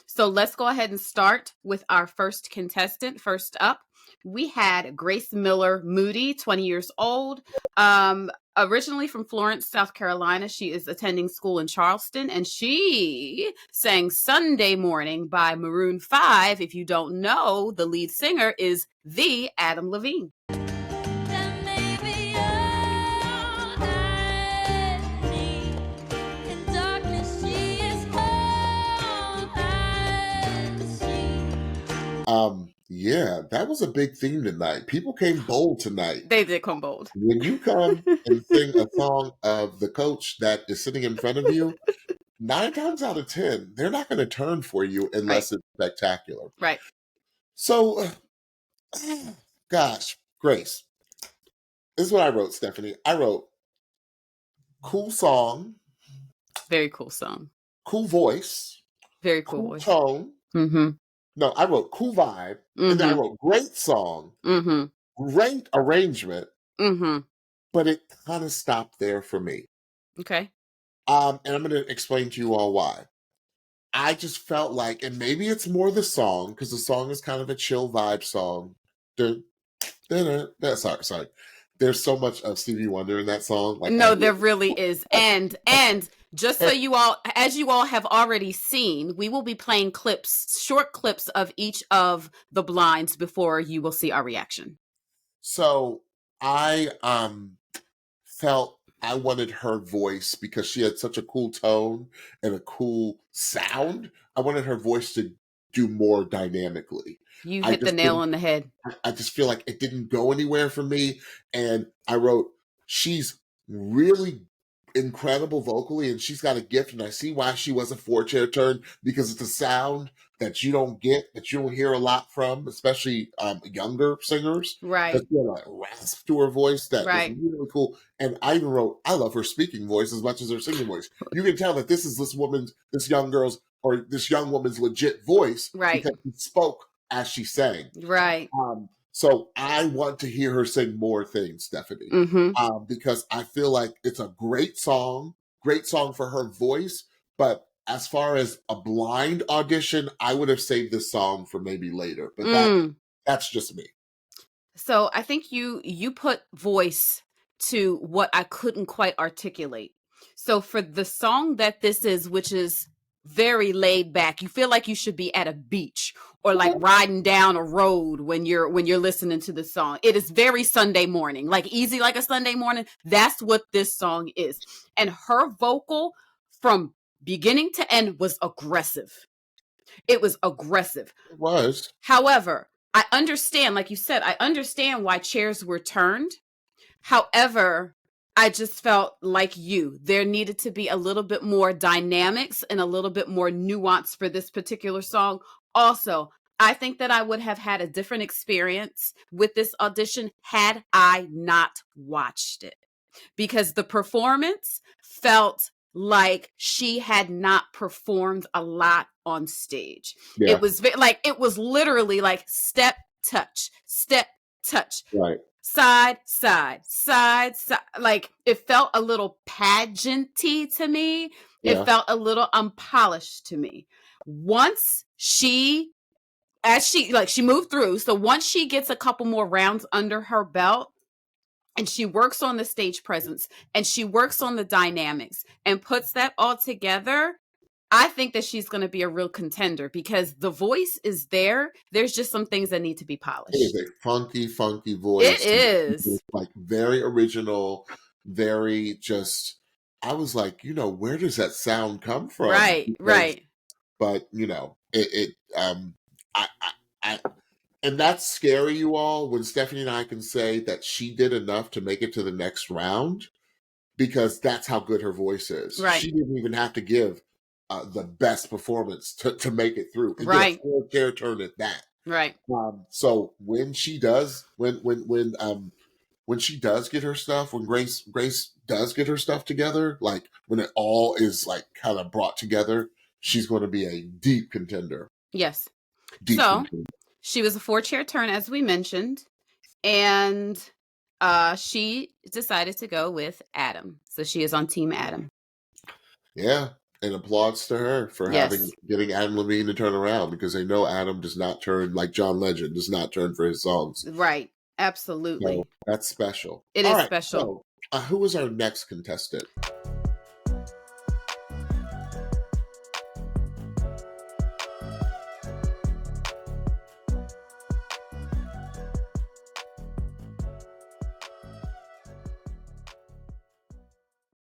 So let's go ahead and start with our first contestant. First up, we had Grace Miller Moody, 20 years old. Originally from Florence, South Carolina. She is attending school in Charleston, and she sang Sunday Morning by Maroon 5. If you don't know, the lead singer is the Adam Levine. Yeah, that was a big theme tonight. People came bold tonight. They did come bold. When you come and sing a song of the coach that is sitting in front of you, 9 times out of 10, they're not going to turn for you unless it's spectacular. Right. So, gosh, Grace, this is what I wrote, Stephanie. I wrote, cool song. Very cool song. Cool voice. Very cool voice. Tone. Mm-hmm. No, I wrote cool vibe. Mm-hmm. And then I wrote great song. Mm-hmm. Great arrangement. Mm-hmm. But it kind of stopped there for me. Okay. And I'm going to explain to you all why. I just felt like, and maybe it's more the song, because the song is kind of a chill vibe song. Sorry. There's so much of Stevie Wonder in that song. Like, no, there really is. And just so you all, as you all have already seen, we will be playing clips, short clips of each of the blinds before you will see our reaction. So I felt I wanted her voice, because she had such a cool tone and a cool sound. I wanted her voice to do more dynamically. You hit the nail on the head. I just feel like it didn't go anywhere for me. And I wrote, she's really incredible vocally, and she's got a gift, and I see why she was a 4-chair turn, because it's a sound that you don't get, that you don't hear a lot from, especially younger singers. Right. But she had a rasp to her voice that was really cool. And I even wrote, I love her speaking voice as much as her singing voice. You can tell that this is this young woman's legit voice, right? Because she spoke as she sang. Right. So I want to hear her sing more things, Stephanie, because I feel like it's a great song for her voice. But as far as a blind audition, I would have saved this song for maybe later. But that's just me. So I think you put voice to what I couldn't quite articulate. So for the song that this is, which is very laid back, you feel like you should be at a beach or like riding down a road when you're listening to the song. It is very Sunday morning, like easy like a Sunday morning. That's what this song is. And her vocal from beginning to end was aggressive. It was aggressive. It was. However, I understand, like you said, I understand why chairs were turned. However, I just felt like there needed to be a little bit more dynamics and a little bit more nuance for this particular song. Also, I think that I would have had a different experience with this audition had I not watched it, because the performance felt like she had not performed a lot on stage. Yeah. It was literally like step, touch, right. Side. Like it felt a little pageant-y to me. Yeah. It felt a little unpolished to me. Once she moved through. So once she gets a couple more rounds under her belt and she works on the stage presence and she works on the dynamics and puts that all together, I think that she's going to be a real contender, because the voice is there. There's just some things that need to be polished. It is a funky voice. It is. It's like very original, very just, I was like, where does that sound come from? Right. But, and that's scary, you all, when Stephanie and I can say that she did enough to make it to the next round, because that's how good her voice is. Right. She didn't even have to give the best performance to make it through. And right. 4-chair turn at that. Right. So when she does, when she does get her stuff, when Grace does get her stuff together, like when it all is like kind of brought together, she's going to be a deep contender. Yes. Contender. She was a 4-chair turn, as we mentioned, and she decided to go with Adam. So she is on Team Adam. Yeah. And applauds to her for Yes. getting Adam Levine to turn around, because they know Adam does not turn, like John Legend does not turn for his songs. Right. So Absolutely. that's special. It All is right. special. So who is our next contestant?